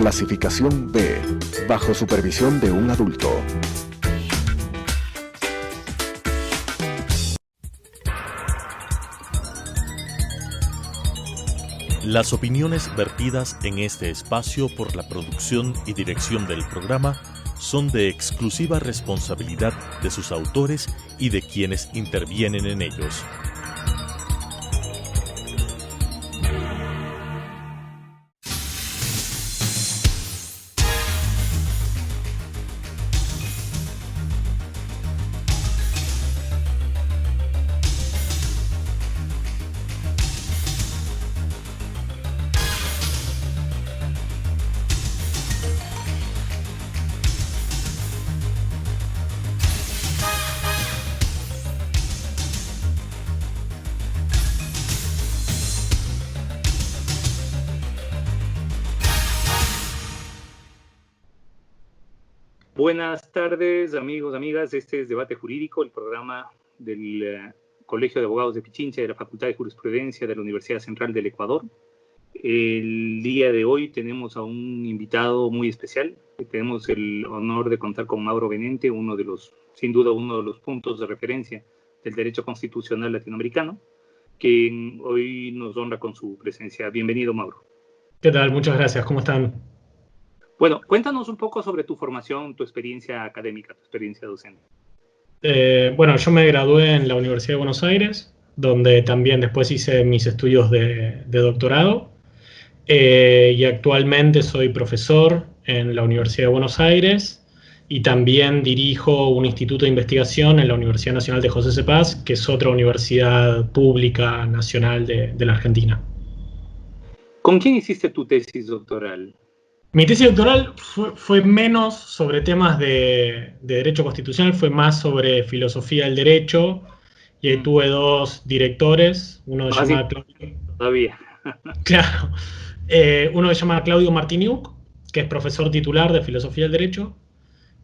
Clasificación B, bajo supervisión de un adulto. Las opiniones vertidas en este espacio por la producción y dirección del programa son de exclusiva responsabilidad de sus autores y de quienes intervienen en ellos. Buenas tardes, amigos, amigas. Este es Debate Jurídico, el programa del Colegio de Abogados de Pichincha de la Facultad de Jurisprudencia de la Universidad Central del Ecuador. El día de hoy tenemos a un invitado muy especial. Tenemos el honor de contar con Mauro Benente, sin duda uno de los puntos de referencia del derecho constitucional latinoamericano, que hoy nos honra con su presencia. Bienvenido, Mauro. ¿Qué tal? Muchas gracias. ¿Cómo están? Bueno, cuéntanos un poco sobre tu formación, tu experiencia académica, tu experiencia docente. Bueno, yo me gradué en la Universidad de Buenos Aires, donde también después hice mis estudios de doctorado. Y actualmente soy profesor en la Universidad de Buenos Aires y también dirijo un instituto de investigación en la Universidad Nacional de José C. Paz, que es otra universidad pública nacional de la Argentina. ¿Con quién hiciste tu tesis doctoral? Mi tesis doctoral fue menos sobre temas de derecho constitucional, fue más sobre filosofía del derecho, y ahí tuve dos directores, uno se llama Claudio. Todavía. Claro. Uno se llama Claudio Martiniuk, que es profesor titular de filosofía del derecho,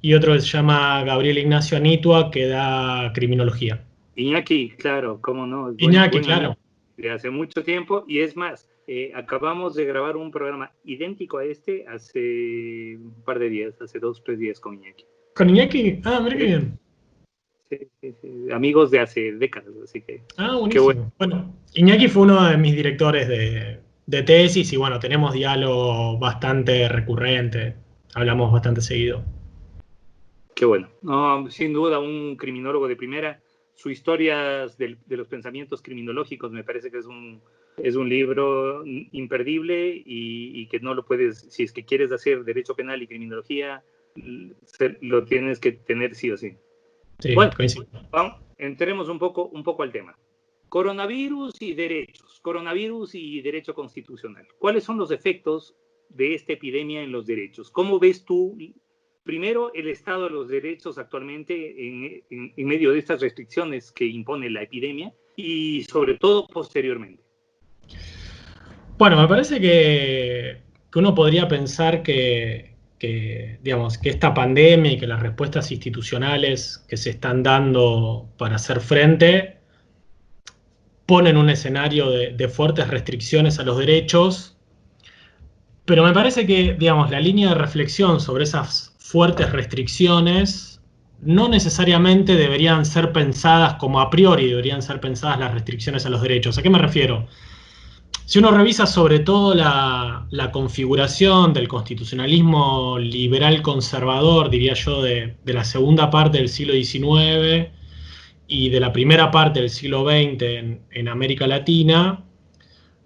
y otro se llama Gabriel Ignacio Anitua, que da criminología. Iñaki, claro, cómo no. Iñaki, claro. De hace mucho tiempo, y es más, acabamos de grabar un programa idéntico a este hace un par de días, hace 2 o 3 días con Iñaki. ¿Con Iñaki? Ah, mira qué bien. Sí. Amigos de hace décadas, así que... Ah, buenísimo. Bueno, Iñaki fue uno de mis directores de tesis y bueno, tenemos diálogo bastante recurrente, hablamos bastante seguido. Qué bueno. No, sin duda, un criminólogo de primera. Su historia de los pensamientos criminológicos me parece que es un libro imperdible y que no lo puedes, si es que quieres hacer derecho penal y criminología, lo tienes que tener sí o sí. Sí, bueno, coincido. Vamos, entremos un poco al tema. Coronavirus y derecho constitucional. ¿Cuáles son los efectos de esta epidemia en los derechos? ¿Cómo ves tú, primero, el estado de los derechos actualmente en medio de estas restricciones que impone la epidemia y, sobre todo, posteriormente? Bueno, me parece que uno podría pensar que esta pandemia y que las respuestas institucionales que se están dando para hacer frente ponen un escenario de fuertes restricciones a los derechos, pero me parece que, la línea de reflexión sobre esas fuertes restricciones no necesariamente deberían ser pensadas como a priori deberían ser pensadas las restricciones a los derechos. ¿A qué me refiero? Si uno revisa sobre todo la configuración del constitucionalismo liberal conservador, diría yo, de la segunda parte del siglo XIX y de la primera parte del siglo XX en América Latina,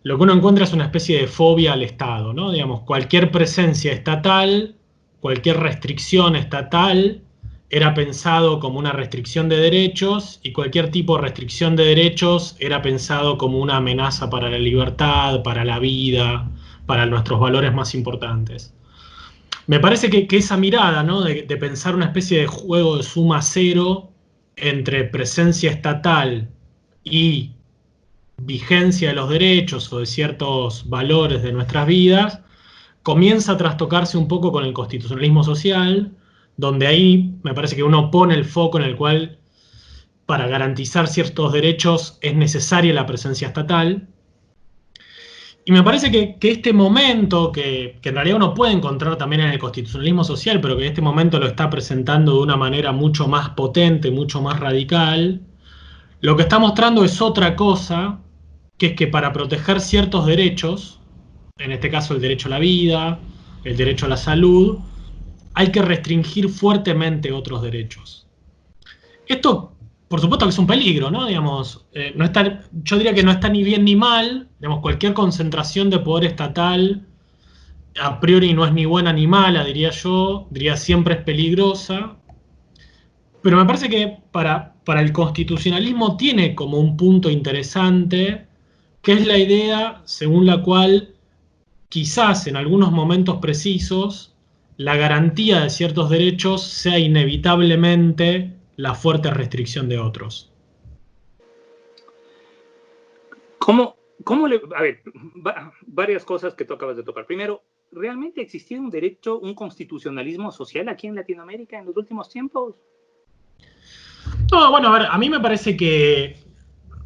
lo que uno encuentra es una especie de fobia al Estado, ¿no? Cualquier presencia estatal, cualquier restricción estatal era pensado como una restricción de derechos y cualquier tipo de restricción de derechos era pensado como una amenaza para la libertad, para la vida, para nuestros valores más importantes. Me parece que esa mirada, ¿no? de pensar una especie de juego de suma cero entre presencia estatal y vigencia de los derechos o de ciertos valores de nuestras vidas, comienza a trastocarse un poco con el constitucionalismo social, donde ahí me parece que uno pone el foco en el cual para garantizar ciertos derechos es necesaria la presencia estatal. Y me parece que este momento, que en realidad uno puede encontrar también en el constitucionalismo social, pero que este momento lo está presentando de una manera mucho más potente, mucho más radical, lo que está mostrando es otra cosa, que es que para proteger ciertos derechos, en este caso el derecho a la vida, el derecho a la salud, hay que restringir fuertemente otros derechos. Esto, por supuesto que es un peligro, ¿no? Digamos, no está, yo diría que no está ni bien ni mal. Digamos, cualquier concentración de poder estatal a priori no es ni buena ni mala, diría yo, diría siempre es peligrosa. Pero me parece que para el constitucionalismo tiene como un punto interesante, que es la idea según la cual quizás en algunos momentos precisos la garantía de ciertos derechos sea inevitablemente la fuerte restricción de otros. A ver, varias cosas que tú acabas de tocar. Primero, ¿realmente ha existido un derecho, un constitucionalismo social aquí en Latinoamérica en los últimos tiempos? No, bueno, a ver, a mí me parece que,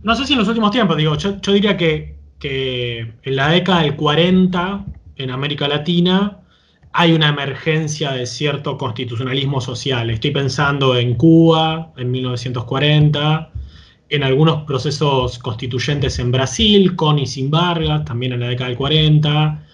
no sé si en los últimos tiempos, digo, yo diría que en la década del 40, en América Latina, hay una emergencia de cierto constitucionalismo social. Estoy pensando en Cuba, en 1940, en algunos procesos constituyentes en Brasil, con y sin Vargas, también en la década del 40,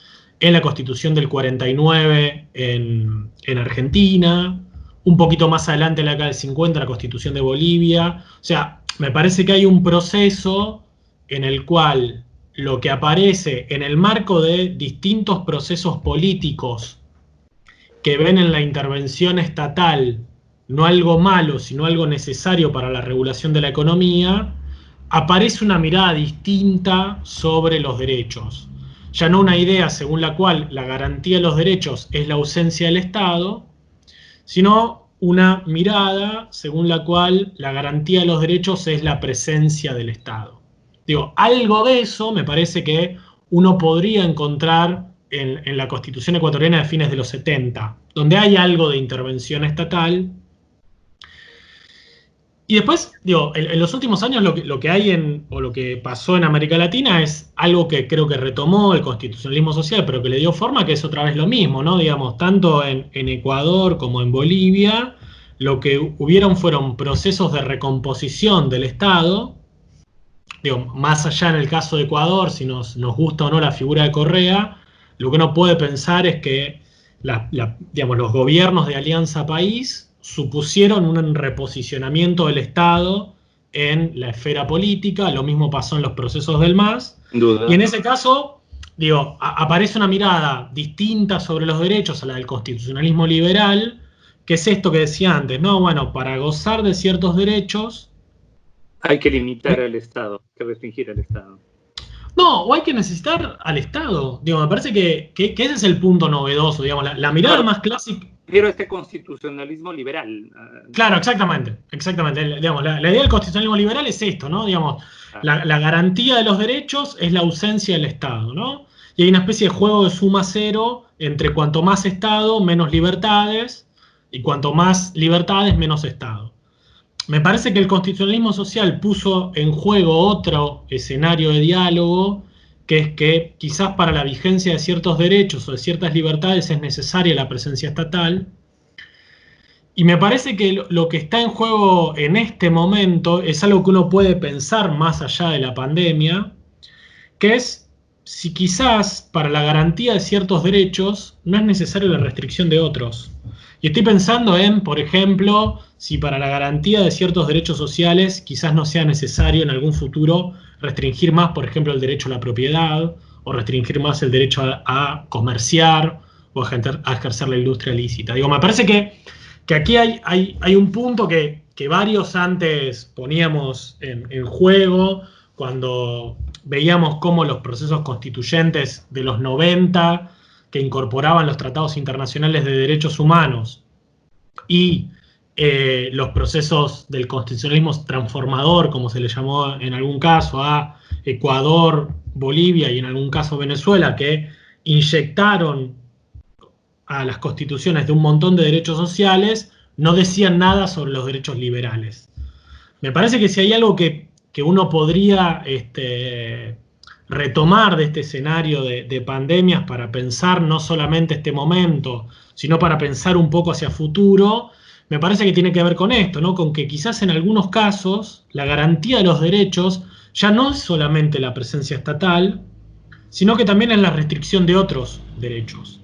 en la Constitución del 49 en Argentina, un poquito más adelante en la década del 50, la Constitución de Bolivia. O sea, me parece que hay un proceso en el cual lo que aparece en el marco de distintos procesos políticos que ven en la intervención estatal no algo malo, sino algo necesario para la regulación de la economía, aparece una mirada distinta sobre los derechos. Ya no una idea según la cual la garantía de los derechos es la ausencia del Estado, sino una mirada según la cual la garantía de los derechos es la presencia del Estado. Digo, algo de eso me parece que uno podría encontrar en la Constitución ecuatoriana de fines de los 70, donde hay algo de intervención estatal. Y después, digo, en los últimos años lo que hay o lo que pasó en América Latina es algo que creo que retomó el constitucionalismo social, pero que le dio forma, que es otra vez lo mismo, ¿no? Digamos, tanto en Ecuador como en Bolivia, lo que hubieron fueron procesos de recomposición del Estado. Digo, más allá en el caso de Ecuador, si nos gusta o no la figura de Correa, lo que uno puede pensar es que digamos, los gobiernos de Alianza País supusieron un reposicionamiento del Estado en la esfera política. Lo mismo pasó en los procesos del MAS. Y en ese caso, digo, aparece una mirada distinta sobre los derechos a la del constitucionalismo liberal, que es esto que decía antes, ¿no? Bueno, para gozar de ciertos derechos hay que limitar al Estado, hay que restringir al Estado. No, o hay que necesitar al Estado. Digo, me parece que ese es el punto novedoso, digamos, la mirada más clásica. Pero este constitucionalismo liberal. Claro, exactamente. Digamos, la idea del constitucionalismo liberal es esto, ¿no? Digamos, la garantía de los derechos es la ausencia del Estado, ¿no? Y hay una especie de juego de suma cero entre cuanto más Estado, menos libertades, y cuanto más libertades, menos Estado. Me parece que el constitucionalismo social puso en juego otro escenario de diálogo, que es que quizás para la vigencia de ciertos derechos o de ciertas libertades es necesaria la presencia estatal. Y me parece que lo que está en juego en este momento es algo que uno puede pensar más allá de la pandemia, que es si quizás para la garantía de ciertos derechos no es necesaria la restricción de otros. Y estoy pensando en, por ejemplo, si para la garantía de ciertos derechos sociales quizás no sea necesario en algún futuro restringir más, por ejemplo, el derecho a la propiedad, o restringir más el derecho a comerciar, o a ejercer la industria lícita. Digo, me parece que aquí hay un punto que varios antes poníamos en juego, cuando veíamos cómo los procesos constituyentes de los 90, que incorporaban los tratados internacionales de derechos humanos, y los procesos del constitucionalismo transformador, como se le llamó en algún caso a Ecuador, Bolivia y en algún caso Venezuela, que inyectaron a las constituciones de un montón de derechos sociales, no decían nada sobre los derechos liberales. Me parece que si hay algo que uno podría retomar de este escenario de pandemias para pensar no solamente este momento, sino para pensar un poco hacia futuro, me parece que tiene que ver con esto, ¿no? Con que quizás en algunos casos la garantía de los derechos ya no es solamente la presencia estatal, sino que también es la restricción de otros derechos.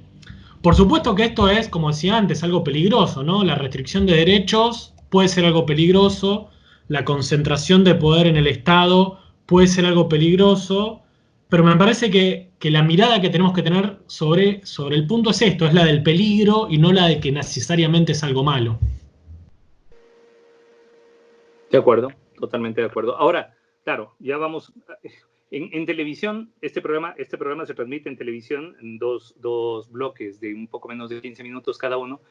Por supuesto que esto es, como decía antes, algo peligroso, ¿no? La restricción de derechos puede ser algo peligroso, la concentración de poder en el Estado puede ser algo peligroso, pero me parece que la mirada que tenemos que tener sobre el punto es esto, es la del peligro y no la de que necesariamente es algo malo. De acuerdo, totalmente de acuerdo. Ahora, claro, ya vamos... En televisión, este programa se transmite en televisión en dos bloques de un poco menos de 15 minutos cada uno,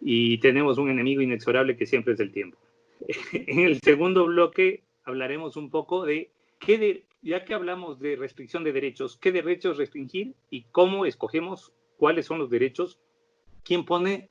y tenemos un enemigo inexorable que siempre es el tiempo. En el segundo bloque hablaremos un poco de ya que hablamos de restricción de derechos, qué derechos restringir y cómo escogemos cuáles son los derechos, quién pone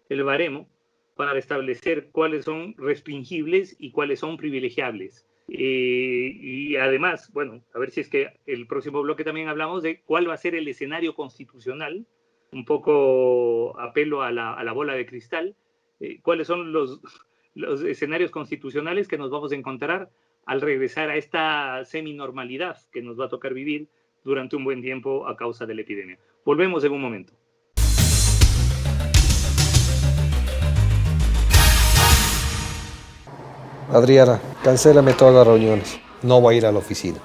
el baremo para establecer cuáles son restringibles y cuáles son privilegiables. Y además, bueno, a ver si es que el próximo bloque también hablamos de cuál va a ser el escenario constitucional, un poco apelo a la bola de cristal, cuáles son los escenarios constitucionales que nos vamos a encontrar al regresar a esta seminormalidad que nos va a tocar vivir durante un buen tiempo a causa de la epidemia. Volvemos en un momento. Adriana, cancélame todas las reuniones. No voy a ir a la oficina.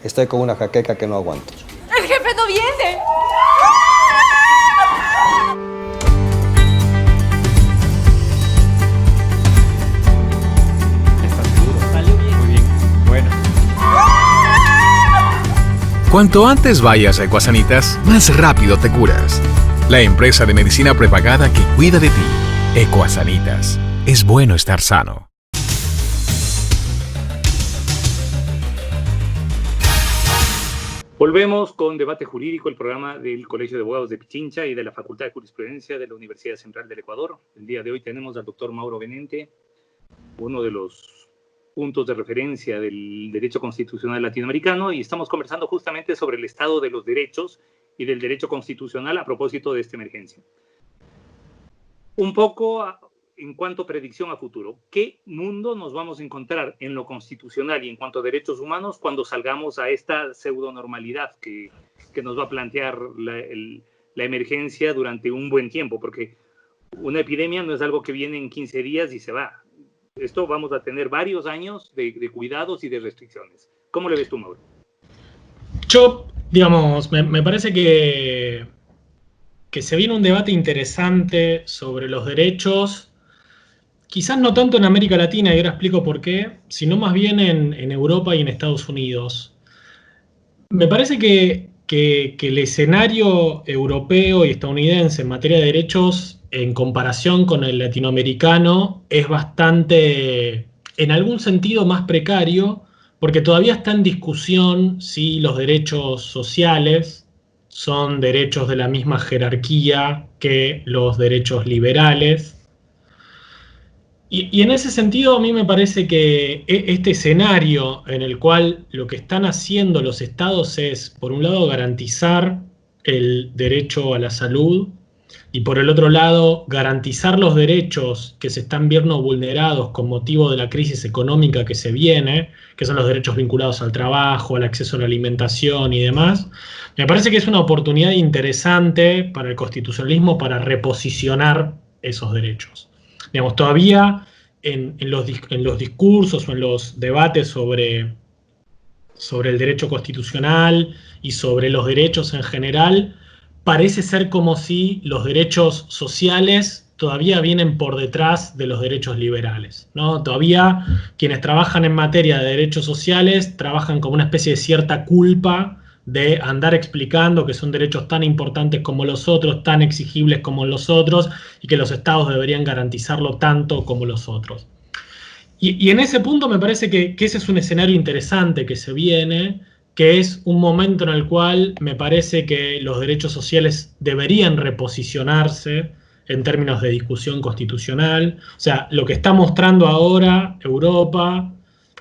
Estoy con una jaqueca que no aguanto. ¡El jefe no viene! ¿Estás seguro? Salió bien. Muy bien. Bueno. Cuanto antes vayas a Ecuasanitas, más rápido te curas. La empresa de medicina prepagada que cuida de ti. Ecuasanitas. Es bueno estar sano. Volvemos con Debate Jurídico, el programa del Colegio de Abogados de Pichincha y de la Facultad de Jurisprudencia de la Universidad Central del Ecuador. El día de hoy tenemos al doctor Mauro Benente, uno de los puntos de referencia del derecho constitucional latinoamericano, y estamos conversando justamente sobre el estado de los derechos y del derecho constitucional a propósito de esta emergencia. Un poco en cuanto a predicción a futuro, ¿qué mundo nos vamos a encontrar en lo constitucional y en cuanto a derechos humanos cuando salgamos a esta pseudonormalidad que nos va a plantear la emergencia durante un buen tiempo? Porque una epidemia no es algo que viene en 15 días y se va. Esto vamos a tener varios años de cuidados y de restricciones. ¿Cómo le ves tú, Mauro? Yo, digamos, me parece que se viene un debate interesante sobre los derechos, quizás no tanto en América Latina, y ahora explico por qué, sino más bien en Europa y en Estados Unidos. Me parece que el escenario europeo y estadounidense en materia de derechos, en comparación con el latinoamericano, es bastante, en algún sentido, más precario, porque todavía está en discusión si los derechos sociales son derechos de la misma jerarquía que los derechos liberales. Y en ese sentido a mí me parece que este escenario en el cual lo que están haciendo los estados es, por un lado, garantizar el derecho a la salud y por el otro lado, garantizar los derechos que se están viendo vulnerados con motivo de la crisis económica que se viene, que son los derechos vinculados al trabajo, al acceso a la alimentación y demás, me parece que es una oportunidad interesante para el constitucionalismo para reposicionar esos derechos. Digamos, todavía en los discursos o en los debates sobre el derecho constitucional y sobre los derechos en general, parece ser como si los derechos sociales todavía vienen por detrás de los derechos liberales, ¿no? Todavía quienes trabajan en materia de derechos sociales trabajan como una especie de cierta culpa de andar explicando que son derechos tan importantes como los otros, tan exigibles como los otros, y que los estados deberían garantizarlo tanto como los otros. Y en ese punto me parece que ese es un escenario interesante que se viene, que es un momento en el cual me parece que los derechos sociales deberían reposicionarse en términos de discusión constitucional. O sea, lo que está mostrando ahora Europa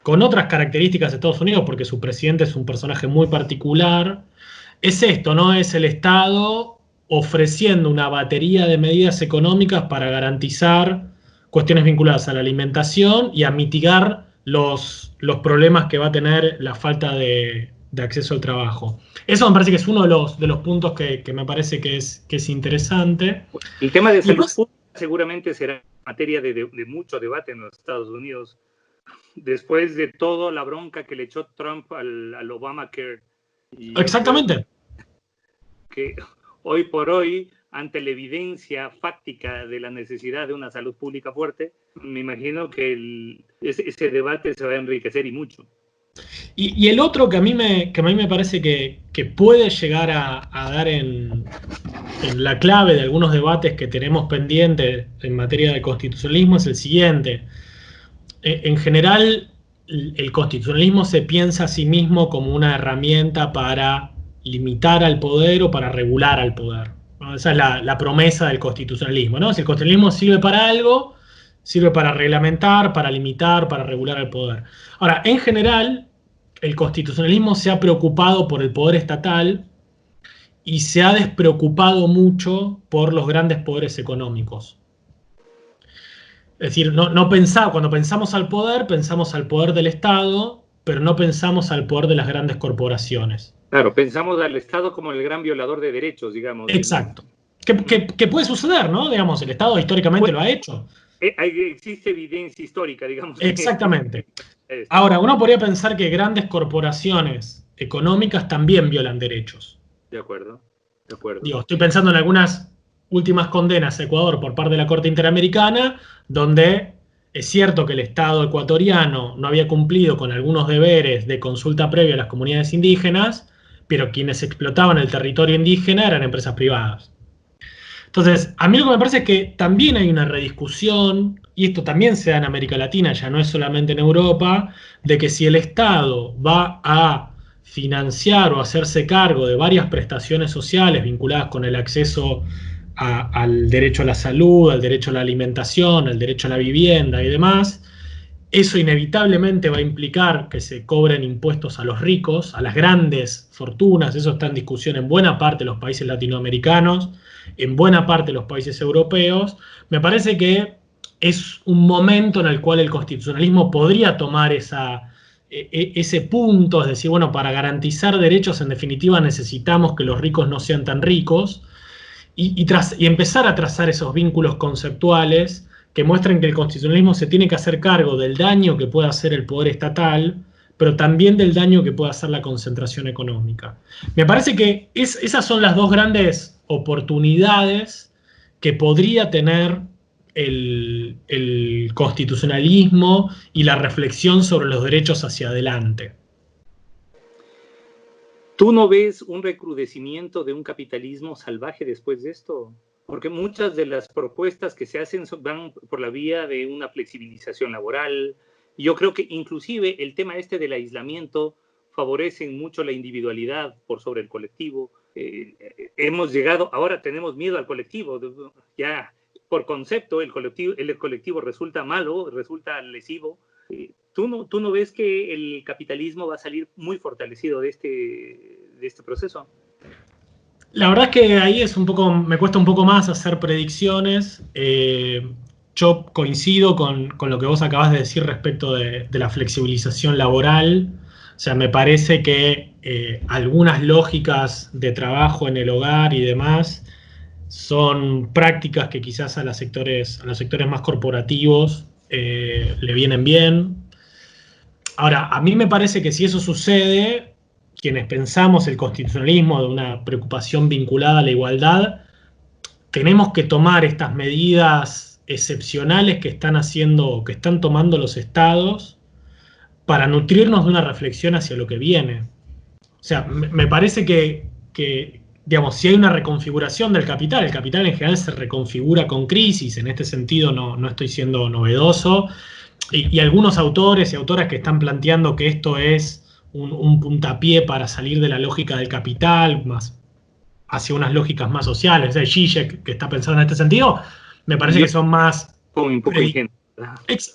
con otras características de Estados Unidos, porque su presidente es un personaje muy particular, es esto, ¿no? Es el Estado ofreciendo una batería de medidas económicas para garantizar cuestiones vinculadas a la alimentación y a mitigar los problemas que va a tener la falta de acceso al trabajo. Eso me parece que es uno de los puntos que me parece que es interesante. El tema de salud pública seguramente será materia de mucho debate en los Estados Unidos. Después de toda la bronca que le echó Trump al Obamacare. Exactamente. Que hoy por hoy, ante la evidencia fáctica de la necesidad de una salud pública fuerte, me imagino que ese debate se va a enriquecer y mucho. Y el otro que a mí me parece que puede llegar a dar en la clave de algunos debates que tenemos pendientes en materia de constitucionalismo es el siguiente. En general, el constitucionalismo se piensa a sí mismo como una herramienta para limitar al poder o para regular al poder, ¿no? Esa es la promesa del constitucionalismo, ¿no? Si el constitucionalismo sirve para algo, sirve para reglamentar, para limitar, para regular al poder. Ahora, en general, el constitucionalismo se ha preocupado por el poder estatal y se ha despreocupado mucho por los grandes poderes económicos. Es decir, cuando pensamos al poder del Estado, pero no pensamos al poder de las grandes corporaciones. Claro, pensamos al Estado como el gran violador de derechos, digamos. Exacto. Que puede suceder, ¿no? Digamos, el Estado históricamente lo ha hecho. Existe evidencia histórica, digamos. Exactamente. Ahora, uno podría pensar que grandes corporaciones económicas también violan derechos. De acuerdo. Digo, estoy pensando en algunas últimas condenas a Ecuador por parte de la Corte Interamericana, donde es cierto que el Estado ecuatoriano no había cumplido con algunos deberes de consulta previa a las comunidades indígenas, pero quienes explotaban el territorio indígena eran empresas privadas. Entonces, a mí lo que me parece es que también hay una rediscusión, y esto también se da en América Latina, ya no es solamente en Europa, de que si el Estado va a financiar o hacerse cargo de varias prestaciones sociales vinculadas con el acceso al derecho a la salud, al derecho a la alimentación, al derecho a la vivienda y demás, eso inevitablemente va a implicar que se cobren impuestos a los ricos, a las grandes fortunas. Eso está en discusión en buena parte de los países latinoamericanos, en buena parte de los países europeos. Me parece que es un momento en el cual el constitucionalismo podría tomar ese punto, es decir, bueno, para garantizar derechos en definitiva necesitamos que los ricos no sean tan ricos, y empezar a trazar esos vínculos conceptuales que muestren que el constitucionalismo se tiene que hacer cargo del daño que puede hacer el poder estatal, pero también del daño que puede hacer la concentración económica. Me parece que esas son las dos grandes oportunidades que podría tener el constitucionalismo y la reflexión sobre los derechos hacia adelante. ¿Tú no ves un recrudecimiento de un capitalismo salvaje después de esto? Porque muchas de las propuestas que se hacen van por la vía de una flexibilización laboral. Yo creo que inclusive el tema del aislamiento favorece mucho la individualidad por sobre el colectivo. Hemos llegado, ahora tenemos miedo al colectivo. Ya por concepto el colectivo resulta malo, resulta lesivo. ¿Tú no ves que el capitalismo va a salir muy fortalecido de este proceso? La verdad es que ahí me cuesta un poco más hacer predicciones. Yo coincido con lo que vos acabás de decir respecto de la flexibilización laboral. O sea, me parece que algunas lógicas de trabajo en el hogar y demás son prácticas que quizás a los sectores más corporativos le vienen bien. Ahora, a mí me parece que si eso sucede, quienes pensamos el constitucionalismo de una preocupación vinculada a la igualdad, tenemos que tomar estas medidas excepcionales que están tomando los estados para nutrirnos de una reflexión hacia lo que viene. O sea, me parece que digamos, si hay una reconfiguración del capital, el capital en general se reconfigura con crisis, en este sentido no estoy siendo novedoso, y algunos autores y autoras que están planteando que esto es un puntapié para salir de la lógica del capital, más hacia unas lógicas más sociales. Zizek, que está pensando en este sentido, me parece que son más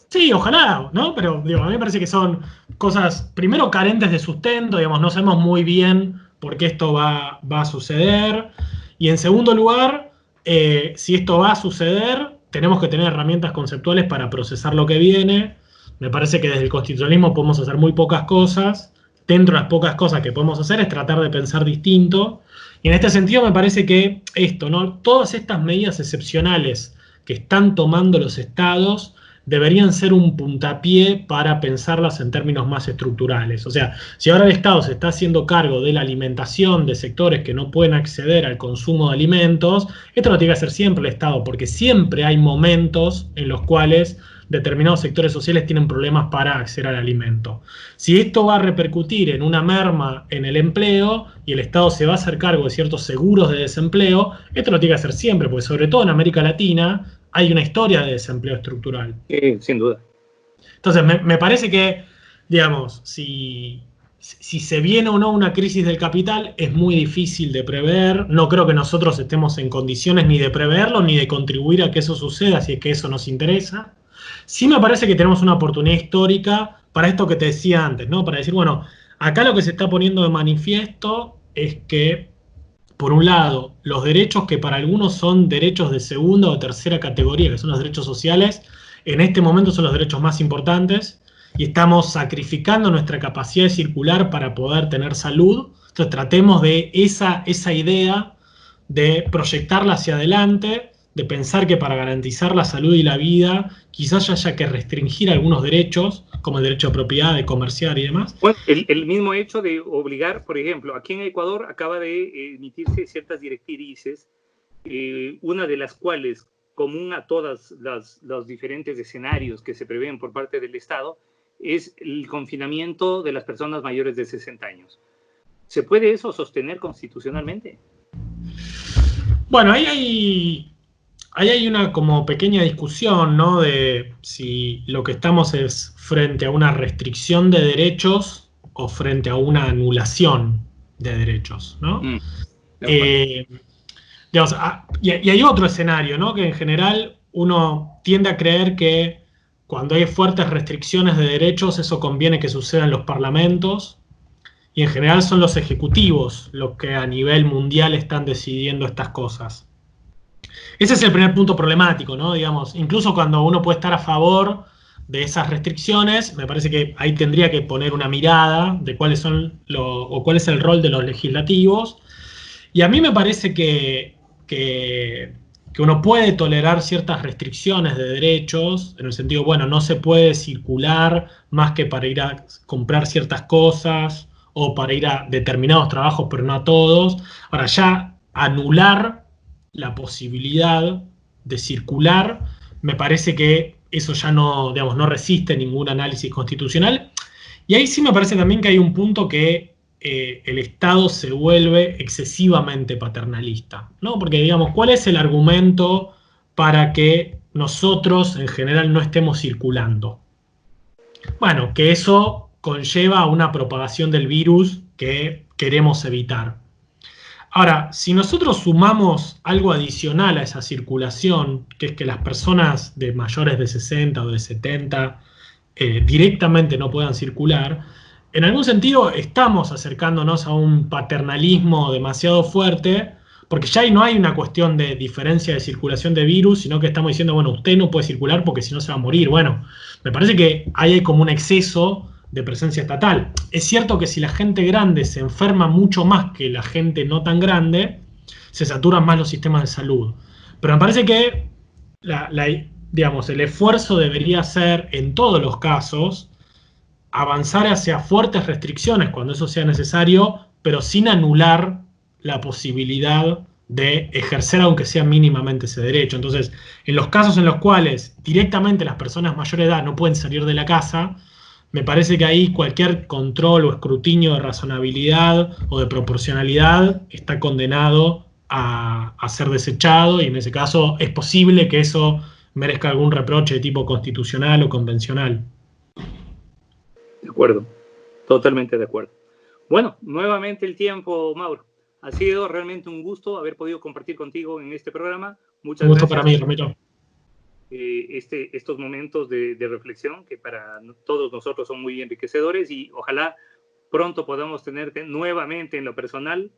Sí, ojalá, ¿no? Pero digo, a mí me parece que son cosas, primero, carentes de sustento, digamos, no sabemos muy bien por qué esto va a suceder. Y en segundo lugar, si esto va a suceder, tenemos que tener herramientas conceptuales para procesar lo que viene. Me parece que desde el constitucionalismo podemos hacer muy pocas cosas. Dentro de las pocas cosas que podemos hacer es tratar de pensar distinto. Y en este sentido me parece que esto, ¿no? Todas estas medidas excepcionales que están tomando los estados deberían ser un puntapié para pensarlas en términos más estructurales. O sea, si ahora el Estado se está haciendo cargo de la alimentación de sectores que no pueden acceder al consumo de alimentos, esto lo tiene que hacer siempre el Estado, porque siempre hay momentos en los cuales determinados sectores sociales tienen problemas para acceder al alimento. Si esto va a repercutir en una merma en el empleo y el Estado se va a hacer cargo de ciertos seguros de desempleo, esto lo tiene que hacer siempre, porque sobre todo en América Latina hay una historia de desempleo estructural. Sin duda. Entonces, me parece que, digamos, si se viene o no una crisis del capital, es muy difícil de prever. No creo que nosotros estemos en condiciones ni de preverlo, ni de contribuir a que eso suceda, si es que eso nos interesa. Sí me parece que tenemos una oportunidad histórica para esto que te decía antes, ¿no? Para decir, bueno, acá lo que se está poniendo de manifiesto es que, por un lado, los derechos que para algunos son derechos de segunda o tercera categoría, que son los derechos sociales, en este momento son los derechos más importantes y estamos sacrificando nuestra capacidad de circular para poder tener salud. Entonces tratemos de esa idea de proyectarla hacia adelante, de pensar que para garantizar la salud y la vida quizás haya que restringir algunos derechos, como el derecho de propiedad, de comerciar y demás. Bueno, el mismo hecho de obligar, por ejemplo, aquí en Ecuador acaba de emitirse ciertas directrices, una de las cuales, común a todos los diferentes escenarios que se prevén por parte del Estado, es el confinamiento de las personas mayores de 60 años. ¿Se puede eso sostener constitucionalmente? Bueno, ahí hay una como pequeña discusión, ¿no? De si lo que estamos es frente a una restricción de derechos o frente a una anulación de derechos, ¿no? Digamos, y hay otro escenario, ¿no? Que en general uno tiende a creer que cuando hay fuertes restricciones de derechos, eso conviene que suceda en los parlamentos, y en general son los ejecutivos los que a nivel mundial están decidiendo estas cosas. Ese es el primer punto problemático, ¿no? Digamos, incluso cuando uno puede estar a favor de esas restricciones, me parece que ahí tendría que poner una mirada de cuáles son cuál es el rol de los legislativos. Y a mí me parece que uno puede tolerar ciertas restricciones de derechos, en el sentido, bueno, no se puede circular más que para ir a comprar ciertas cosas o para ir a determinados trabajos, pero no a todos. Ahora, ya anular la posibilidad de circular, me parece que eso ya no, digamos, no resiste ningún análisis constitucional. Y ahí sí me parece también que hay un punto que el Estado se vuelve excesivamente paternalista, ¿no? Porque, digamos, ¿cuál es el argumento para que nosotros en general no estemos circulando? Bueno, que eso conlleva a una propagación del virus que queremos evitar. Ahora, si nosotros sumamos algo adicional a esa circulación, que es que las personas de mayores de 60 o de 70 directamente no puedan circular, en algún sentido estamos acercándonos a un paternalismo demasiado fuerte, porque ya ahí no hay una cuestión de diferencia de circulación de virus, sino que estamos diciendo, bueno, usted no puede circular porque si no se va a morir. Bueno, me parece que ahí hay como un exceso de presencia estatal. Es cierto que si la gente grande se enferma mucho más que la gente no tan grande, se saturan más los sistemas de salud. Pero me parece que digamos, el esfuerzo debería ser, en todos los casos, avanzar hacia fuertes restricciones cuando eso sea necesario, pero sin anular la posibilidad de ejercer aunque sea mínimamente ese derecho. Entonces, en los casos en los cuales directamente las personas mayor de edad no pueden salir de la casa, me parece que ahí cualquier control o escrutinio de razonabilidad o de proporcionalidad está condenado a ser desechado, y en ese caso es posible que eso merezca algún reproche de tipo constitucional o convencional. De acuerdo, totalmente de acuerdo. Bueno, nuevamente el tiempo, Mauro. Ha sido realmente un gusto haber podido compartir contigo en este programa. Muchas gracias. Un gusto para mí, Ramiro. estos momentos de reflexión que para todos nosotros son muy enriquecedores, y ojalá pronto podamos tenerte nuevamente en lo personal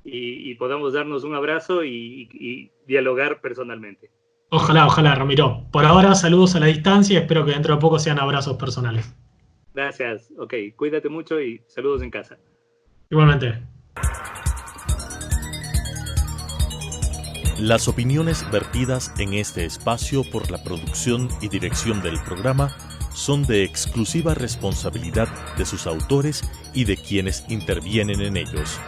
y podamos darnos un abrazo y dialogar personalmente. Ojalá, Ramiro. Por ahora, saludos a la distancia y espero que dentro de poco sean abrazos personales. Gracias. Ok, cuídate mucho y saludos en casa. Igualmente. Las opiniones vertidas en este espacio por la producción y dirección del programa son de exclusiva responsabilidad de sus autores y de quienes intervienen en ellos.